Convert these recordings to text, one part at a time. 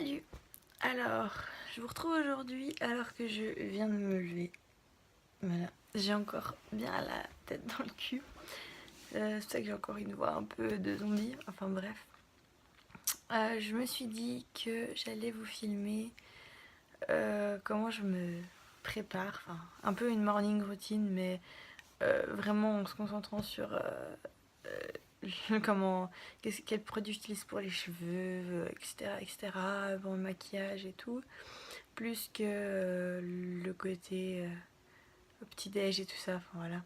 Salut! Alors, je vous retrouve aujourd'hui alors que je viens de me lever. Voilà, j'ai encore bien la tête dans le cul. C'est pour ça que j'ai encore une voix un peu de zombie. Enfin bref. Je me suis dit que j'allais vous filmer comment je me prépare. Enfin, un peu une morning routine, mais vraiment en se concentrant sur comment, quel produit j'utilise pour les cheveux, etc., etc., pour le maquillage et tout. Plus que le côté petit-déj et tout ça, enfin voilà.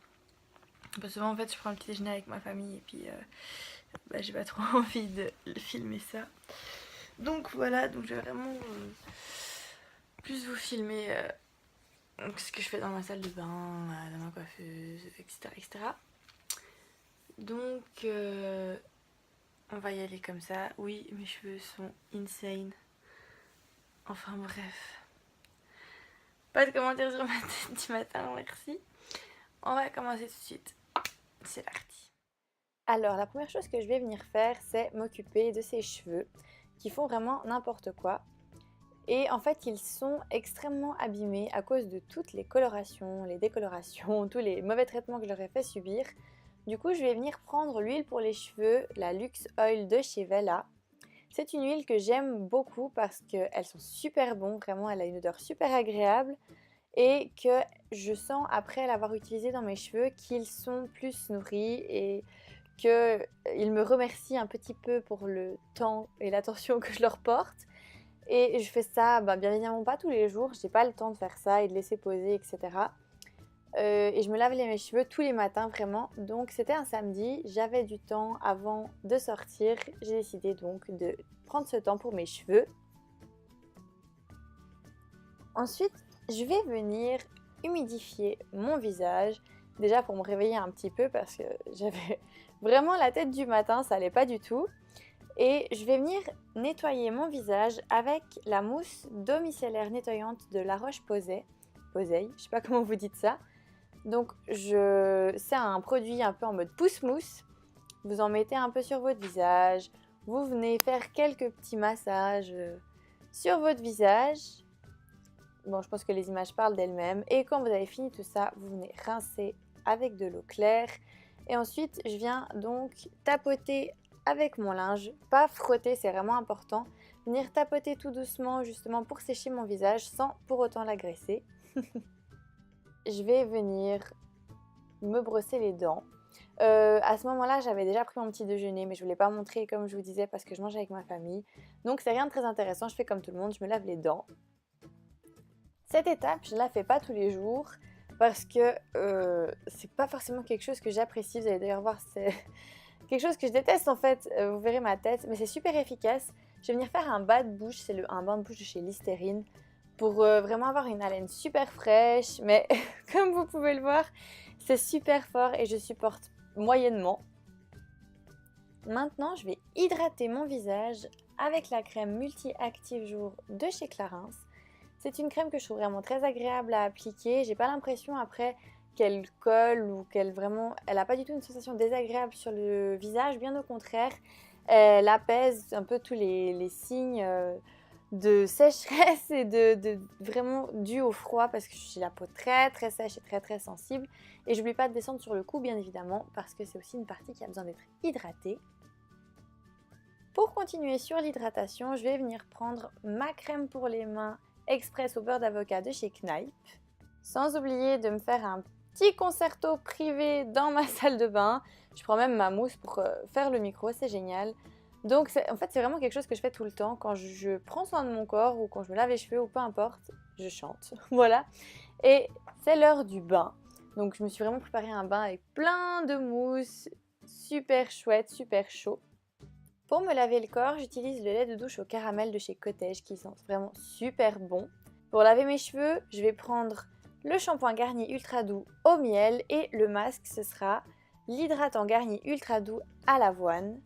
Parce que souvent en fait je prends le petit déjeuner avec ma famille et puis j'ai pas trop envie de filmer ça. Donc voilà, donc je vais vraiment plus vous filmer ce que je fais dans ma salle de bain, dans ma coiffeuse, etc. etc. Donc on va y aller comme ça. Oui, mes cheveux sont insane. Enfin bref. Pas de commentaires sur ma tête du matin, merci. On va commencer tout de suite. C'est parti. Alors, la première chose que je vais venir faire, c'est m'occuper de ces cheveux qui font vraiment n'importe quoi. Et en fait, ils sont extrêmement abîmés à cause de toutes les colorations, les décolorations, tous les mauvais traitements que je leur ai fait subir. Du coup, je vais venir prendre l'huile pour les cheveux, la Luxe Oil de chez Wella. C'est une huile que j'aime beaucoup parce qu'elles sont super bonnes, vraiment, elle a une odeur super agréable. Et que je sens après l'avoir utilisé dans mes cheveux qu'ils sont plus nourris et qu'ils me remercient un petit peu pour le temps et l'attention que je leur porte. Et je fais ça bien évidemment pas tous les jours, j'ai pas le temps de faire ça et de laisser poser, etc. Et je me lave mes cheveux tous les matins vraiment. Donc c'était un samedi, j'avais du temps avant de sortir, j'ai décidé donc de prendre ce temps pour mes cheveux. Ensuite, je vais venir humidifier mon visage, déjà pour me réveiller un petit peu parce que j'avais vraiment la tête du matin, ça allait pas du tout. Et je vais venir nettoyer mon visage avec la mousse d'eau micellaire nettoyante de La Roche-Posay. Posay, je sais pas comment vous dites ça. Donc c'est un produit un peu en mode pousse-mousse. Vous en mettez un peu sur votre visage. Vous venez faire quelques petits massages sur votre visage. Bon, je pense que les images parlent d'elles-mêmes. Et quand vous avez fini tout ça, vous venez rincer avec de l'eau claire. Et ensuite, je viens donc tapoter avec mon linge. Pas frotter, c'est vraiment important. Venir tapoter tout doucement justement pour sécher mon visage sans pour autant l'agresser. Je vais venir me brosser les dents. À ce moment-là, j'avais déjà pris mon petit déjeuner, mais je ne voulais pas montrer comme je vous disais parce que je mange avec ma famille. Donc c'est rien de très intéressant, je fais comme tout le monde, je me lave les dents. Cette étape, je ne la fais pas tous les jours parce que c'est pas forcément quelque chose que j'apprécie. Vous allez d'ailleurs voir, c'est quelque chose que je déteste en fait. Vous verrez ma tête, mais c'est super efficace. Je vais venir faire un bas de bouche, c'est un bain de bouche de chez Listerine pour vraiment avoir une haleine super fraîche. Mais comme vous pouvez le voir, c'est super fort et je supporte moyennement. Maintenant, je vais hydrater mon visage avec la crème multi-active jour de chez Clarins. C'est une crème que je trouve vraiment très agréable à appliquer. J'ai pas l'impression après qu'elle colle ou qu'elle vraiment... Elle n'a pas du tout une sensation désagréable sur le visage, bien au contraire. Elle apaise un peu tous les signes de sécheresse et de vraiment dû au froid parce que j'ai la peau très très sèche et très très sensible. Et j'oublie pas de descendre sur le cou bien évidemment parce que c'est aussi une partie qui a besoin d'être hydratée. Pour continuer sur l'hydratation, je vais venir prendre ma crème pour les mains express au beurre d'avocat de chez Kneipp. Sans oublier de me faire un petit concerto privé dans ma salle de bain. Je prends même ma mousse pour faire le micro, c'est génial. Donc en fait c'est vraiment quelque chose que je fais tout le temps. Quand je prends soin de mon corps ou quand je me lave les cheveux ou peu importe, je chante. Voilà. Et c'est l'heure du bain. Donc je me suis vraiment préparé un bain avec plein de mousse, super chouette, super chaud. Pour me laver le corps, j'utilise le lait de douche au caramel de chez Cottage qui sent vraiment super bon. Pour laver mes cheveux, je vais prendre le shampoing Garnier Ultra Doux au miel et le masque, ce sera l'hydratant Garnier Ultra Doux à l'avoine.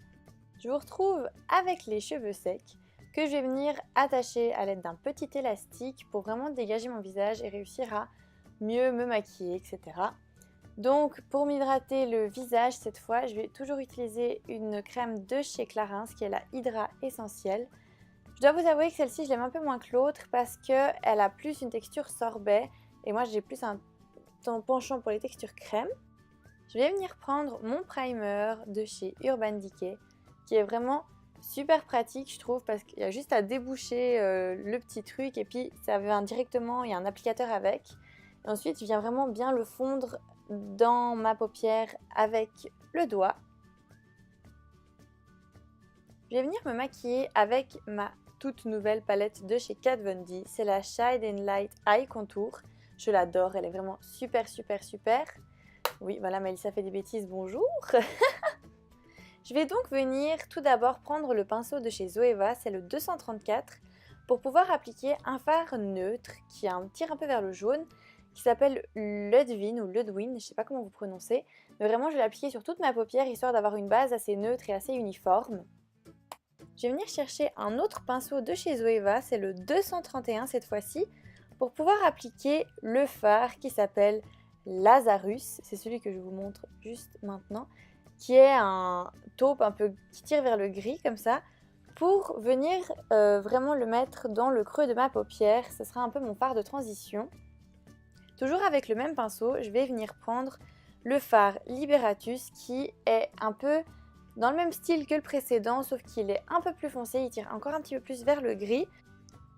Je vous retrouve avec les cheveux secs que je vais venir attacher à l'aide d'un petit élastique pour vraiment dégager mon visage et réussir à mieux me maquiller, etc. Donc pour m'hydrater le visage cette fois, je vais toujours utiliser une crème de chez Clarins qui est la Hydra Essentielle. Je dois vous avouer que celle-ci, je l'aime un peu moins que l'autre parce qu'elle a plus une texture sorbet et moi j'ai plus un penchant pour les textures crème. Je vais venir prendre mon primer de chez Urban Decay qui est vraiment super pratique je trouve parce qu'il y a juste à déboucher le petit truc et puis ça vient directement, il y a un applicateur avec. Et ensuite, je viens vraiment bien le fondre dans ma paupière avec le doigt. Je vais venir me maquiller avec ma toute nouvelle palette de chez Kat Von D. C'est la Shine and Light Eye Contour. Je l'adore, elle est vraiment super. Oui, voilà, Mélissa fait des bêtises, bonjour. Je vais donc venir tout d'abord prendre le pinceau de chez Zoeva, c'est le 234, pour pouvoir appliquer un fard neutre qui tire un peu vers le jaune, qui s'appelle Ludwin ou Ludwin, je ne sais pas comment vous prononcez, mais vraiment je vais l'appliquer sur toute ma paupière histoire d'avoir une base assez neutre et assez uniforme. Je vais venir chercher un autre pinceau de chez Zoeva, c'est le 231 cette fois-ci, pour pouvoir appliquer le fard qui s'appelle Lazarus, c'est celui que je vous montre juste maintenant, qui est un taupe un peu qui tire vers le gris comme ça, pour venir vraiment le mettre dans le creux de ma paupière, ce sera un peu mon fard de transition. Toujours avec le même pinceau, je vais venir prendre le fard Liberatus qui est un peu dans le même style que le précédent, sauf qu'il est un peu plus foncé, il tire encore un petit peu plus vers le gris.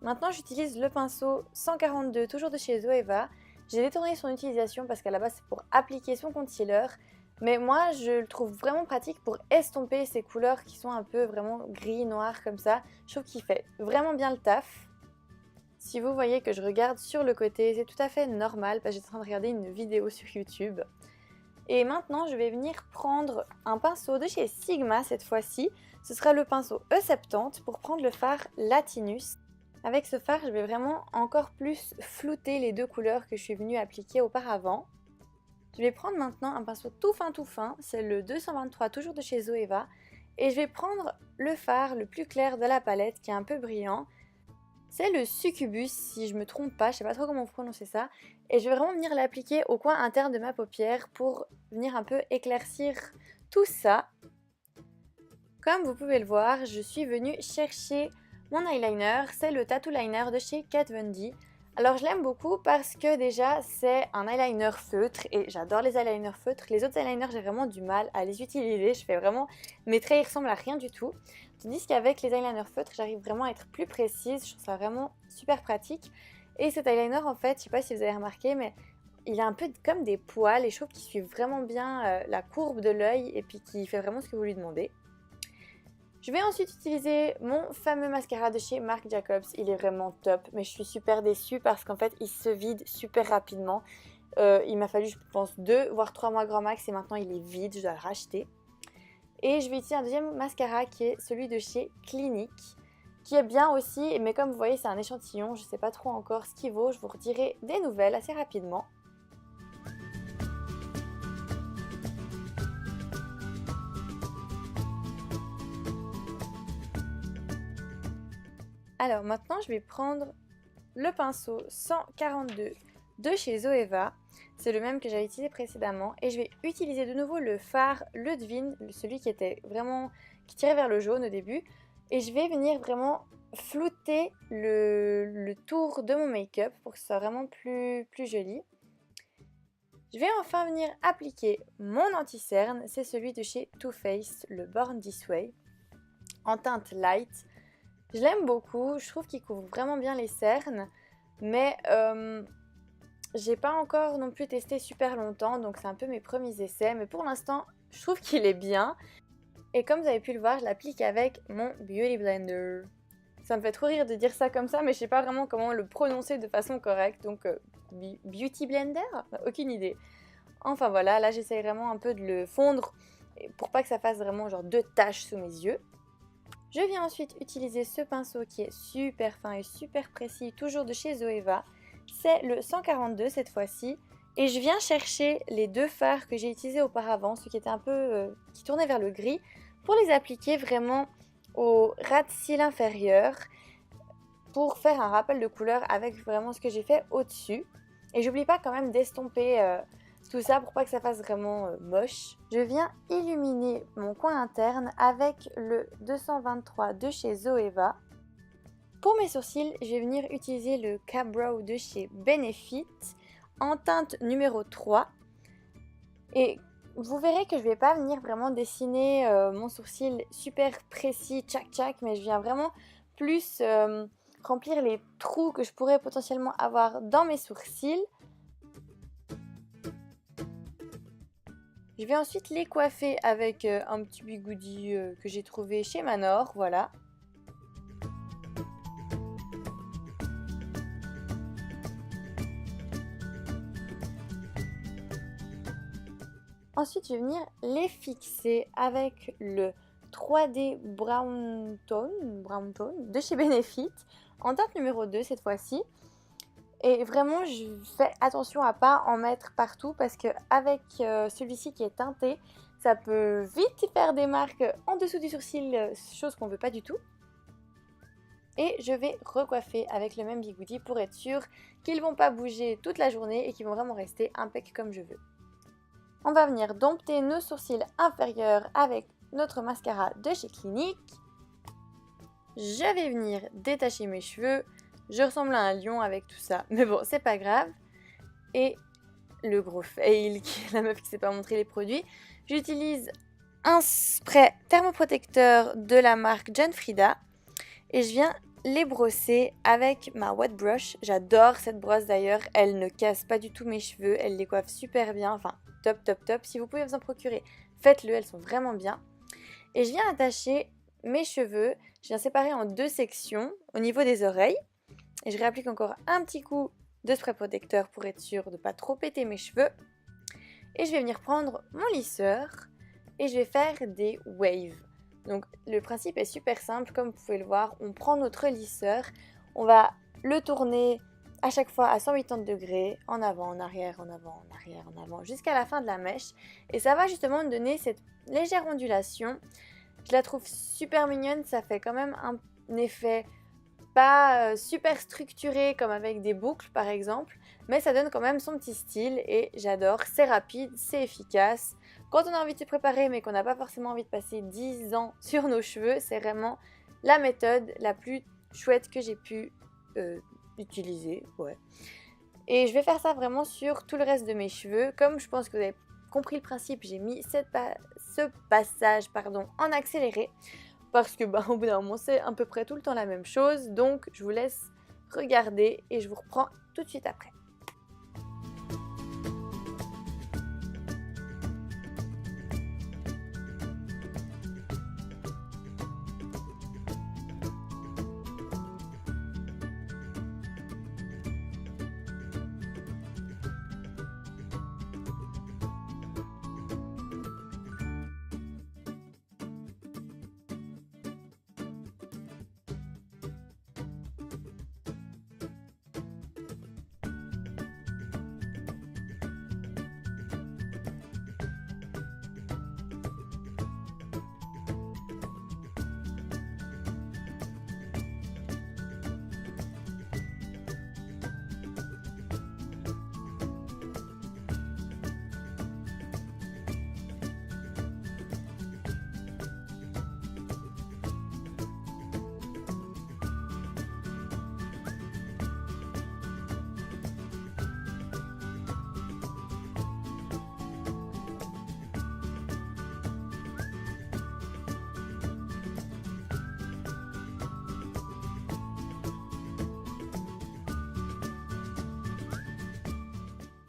Maintenant, j'utilise le pinceau 142, toujours de chez Zoeva. J'ai détourné son utilisation parce qu'à la base, c'est pour appliquer son concealer. Mais moi, je le trouve vraiment pratique pour estomper ces couleurs qui sont un peu vraiment gris, noir comme ça. Je trouve qu'il fait vraiment bien le taf. Si vous voyez que je regarde sur le côté, c'est tout à fait normal parce que j'étais en train de regarder une vidéo sur YouTube. Et maintenant, je vais venir prendre un pinceau de chez Sigma cette fois-ci. Ce sera le pinceau E70 pour prendre le fard Latinus. Avec ce fard, je vais vraiment encore plus flouter les deux couleurs que je suis venue appliquer auparavant. Je vais prendre maintenant un pinceau tout fin, c'est le 223 toujours de chez Zoeva. Et je vais prendre le fard le plus clair de la palette qui est un peu brillant. C'est le Succubus, si je me trompe pas, je sais pas trop comment vous prononcez ça. Et je vais vraiment venir l'appliquer au coin interne de ma paupière pour venir un peu éclaircir tout ça. Comme vous pouvez le voir, je suis venue chercher mon eyeliner, c'est le Tattoo Liner de chez Kat Von D. Alors je l'aime beaucoup parce que déjà c'est un eyeliner feutre et j'adore les eyeliners feutres. Les autres eyeliners j'ai vraiment du mal à les utiliser, je fais vraiment, mes traits ils ressemblent à rien du tout. Tandis qu'avec les eyeliners feutres j'arrive vraiment à être plus précise, je trouve ça vraiment super pratique. Et cet eyeliner en fait, je sais pas si vous avez remarqué mais il a un peu comme des poils et je trouve qu'il suit vraiment bien la courbe de l'œil et puis qu'il fait vraiment ce que vous lui demandez. Je vais ensuite utiliser mon fameux mascara de chez Marc Jacobs, il est vraiment top, mais je suis super déçue parce qu'en fait il se vide super rapidement. Il m'a fallu je pense 2 voire 3 mois grand max et maintenant il est vide, je dois le racheter. Et je vais utiliser un deuxième mascara qui est celui de chez Clinique, qui est bien aussi, mais comme vous voyez c'est un échantillon, je ne sais pas trop encore ce qu'il vaut, je vous redirai des nouvelles assez rapidement. Alors maintenant je vais prendre le pinceau 142 de chez Zoeva, c'est le même que j'avais utilisé précédemment et je vais utiliser de nouveau le fard Ludwin, celui qui tirait vers le jaune au début et je vais venir vraiment flouter le tour de mon make-up pour que ce soit vraiment plus joli. Je vais enfin venir appliquer mon anti-cerne, c'est celui de chez Too Faced, le Born This Way, en teinte light. Je l'aime beaucoup, je trouve qu'il couvre vraiment bien les cernes, mais j'ai pas encore non plus testé super longtemps, donc c'est un peu mes premiers essais, mais pour l'instant, je trouve qu'il est bien. Et comme vous avez pu le voir, je l'applique avec mon Beauty Blender. Ça me fait trop rire de dire ça comme ça, mais je sais pas vraiment comment le prononcer de façon correcte, donc Beauty Blender? Aucune idée. Enfin voilà, là j'essaye vraiment un peu de le fondre pour pas que ça fasse vraiment genre 2 taches sous mes yeux. Je viens ensuite utiliser ce pinceau qui est super fin et super précis, toujours de chez Zoeva. C'est le 142 cette fois-ci. Et je viens chercher les 2 fards que j'ai utilisés auparavant, ceux qui étaient un peu qui tournaient vers le gris, pour les appliquer vraiment au ras de cils inférieur, pour faire un rappel de couleur avec vraiment ce que j'ai fait au-dessus. Et j'oublie pas quand même d'estomper tout ça pour pas que ça fasse vraiment moche. Je viens illuminer mon coin interne avec le 223 de chez Zoeva. Pour mes sourcils, je vais venir utiliser le K-Brow de chez Benefit en teinte numéro 3. Et vous verrez que je ne vais pas venir vraiment dessiner mon sourcil super précis, tchac tchac, mais je viens vraiment plus remplir les trous que je pourrais potentiellement avoir dans mes sourcils. Je vais ensuite les coiffer avec un petit bigoudi que j'ai trouvé chez Manor, voilà. Ensuite, je vais venir les fixer avec le 3D Brown Tone de chez Benefit, en teinte numéro 2 cette fois-ci. Et vraiment, je fais attention à pas en mettre partout parce qu'avec celui-ci qui est teinté, ça peut vite faire des marques en dessous du sourcil, chose qu'on veut pas du tout. Et je vais recoiffer avec le même bigoudi pour être sûr qu'ils vont pas bouger toute la journée et qu'ils vont vraiment rester impec comme je veux. On va venir dompter nos sourcils inférieurs avec notre mascara de chez Clinique. Je vais venir détacher mes cheveux. Je ressemble à un lion avec tout ça, mais bon, c'est pas grave. Et le gros fail, qui est la meuf qui sait pas montrer les produits. J'utilise un spray thermoprotecteur de la marque John Frieda. Et je viens les brosser avec ma wet brush. J'adore cette brosse d'ailleurs, elle ne casse pas du tout mes cheveux, elle les coiffe super bien, enfin top top top. Si vous pouvez vous en procurer, faites-le, elles sont vraiment bien. Et je viens attacher mes cheveux, je viens séparer en 2 sections au niveau des oreilles. Et je réapplique encore un petit coup de spray protecteur pour être sûr de ne pas trop péter mes cheveux. Et je vais venir prendre mon lisseur et je vais faire des waves. Donc le principe est super simple, comme vous pouvez le voir, on prend notre lisseur, on va le tourner à chaque fois à 180 degrés, en avant, en arrière, en avant, en arrière, en avant, jusqu'à la fin de la mèche. Et ça va justement donner cette légère ondulation. Je la trouve super mignonne, ça fait quand même un effet pas super structuré comme avec des boucles par exemple, mais ça donne quand même son petit style et j'adore, c'est rapide, c'est efficace. Quand on a envie de se préparer mais qu'on n'a pas forcément envie de passer 10 ans sur nos cheveux, c'est vraiment la méthode la plus chouette que j'ai pu utiliser. Ouais. Et je vais faire ça vraiment sur tout le reste de mes cheveux. Comme je pense que vous avez compris le principe, j'ai mis ce passage en accéléré. Parce que au bout d'un moment, c'est à peu près tout le temps la même chose. Donc, je vous laisse regarder et je vous reprends tout de suite après.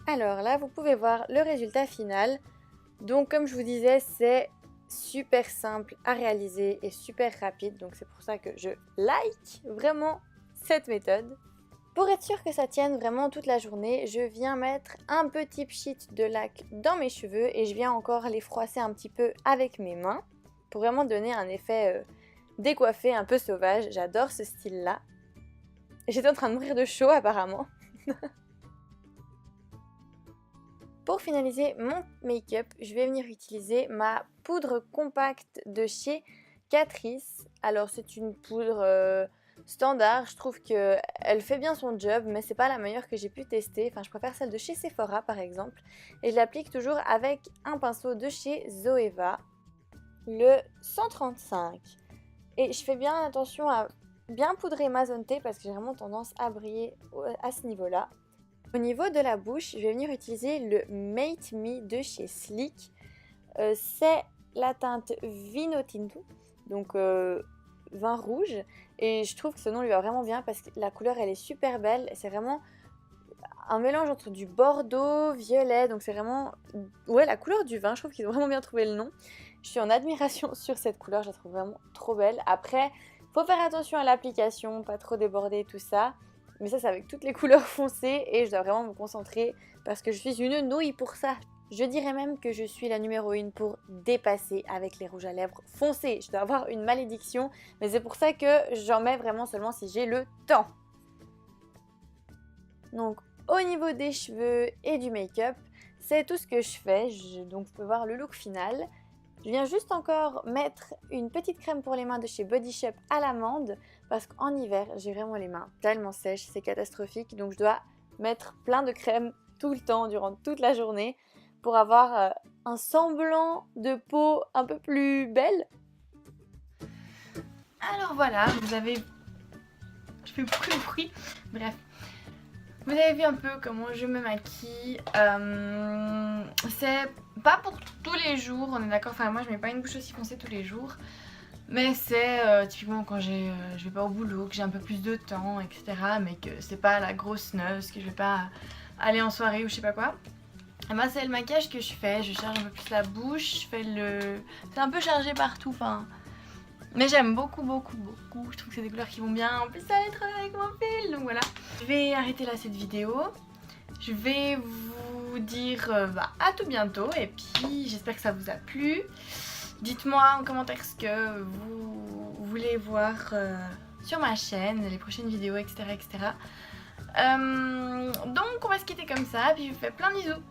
Alors là, vous pouvez voir le résultat final. Donc comme je vous disais, c'est super simple à réaliser et super rapide. Donc c'est pour ça que je like vraiment cette méthode. Pour être sûr que ça tienne vraiment toute la journée, je viens mettre un petit pchit de lac dans mes cheveux et je viens encore les froisser un petit peu avec mes mains pour vraiment donner un effet décoiffé, un peu sauvage. J'adore ce style-là. J'étais en train de mourir de chaud apparemment. Pour finaliser mon make-up, je vais venir utiliser ma poudre compacte de chez Catrice. Alors c'est une poudre standard, je trouve qu'elle fait bien son job, mais c'est pas la meilleure que j'ai pu tester. Enfin, je préfère celle de chez Sephora par exemple. Et je l'applique toujours avec un pinceau de chez Zoeva, le 135. Et je fais bien attention à bien poudrer ma zone T parce que j'ai vraiment tendance à briller à ce niveau-là. Au niveau de la bouche, je vais venir utiliser le Mate Me de chez Sleek. C'est la teinte Vino Tinto, donc vin rouge. Et je trouve que ce nom lui va vraiment bien parce que la couleur elle est super belle. C'est vraiment un mélange entre du bordeaux, violet, donc c'est vraiment ouais, la couleur du vin. Je trouve qu'ils ont vraiment bien trouvé le nom. Je suis en admiration sur cette couleur, je la trouve vraiment trop belle. Après, faut faire attention à l'application, pas trop déborder tout ça. Mais ça c'est avec toutes les couleurs foncées et je dois vraiment me concentrer parce que je suis une nouille pour ça. Je dirais même que je suis la numéro 1 pour dépasser avec les rouges à lèvres foncés. Je dois avoir une malédiction, mais c'est pour ça que j'en mets vraiment seulement si j'ai le temps. Donc au niveau des cheveux et du make-up, c'est tout ce que je fais. Donc vous pouvez voir le look final. Je viens juste encore mettre une petite crème pour les mains de chez Body Shop à l'amande parce qu'en hiver, j'ai vraiment les mains tellement sèches, c'est catastrophique. Donc je dois mettre plein de crème tout le temps, durant toute la journée pour avoir un semblant de peau un peu plus belle. Alors voilà, vous avez... Je fais beaucoup de bruit. Bref. Vous avez vu un peu comment je me maquille. C'est pas pour tous les jours, on est d'accord. Enfin, moi je mets pas une bouche aussi foncée tous les jours. Mais c'est typiquement quand je vais pas au boulot, que j'ai un peu plus de temps, etc. Mais que c'est pas la grosse neuse, que je vais pas aller en soirée ou je sais pas quoi. Et ben c'est le maquillage que je fais. Je charge un peu plus la bouche. Je fais le... C'est un peu chargé partout, enfin... Mais j'aime beaucoup, beaucoup, beaucoup. Je trouve que c'est des couleurs qui vont bien. En plus, ça va être avec mon fil. Donc voilà. Je vais arrêter là cette vidéo. Je vais vous dire à tout bientôt. Et puis, j'espère que ça vous a plu. Dites-moi en commentaire ce que vous voulez voir sur ma chaîne, les prochaines vidéos, etc. etc. Donc, on va se quitter comme ça. Puis, je vous fais plein de bisous.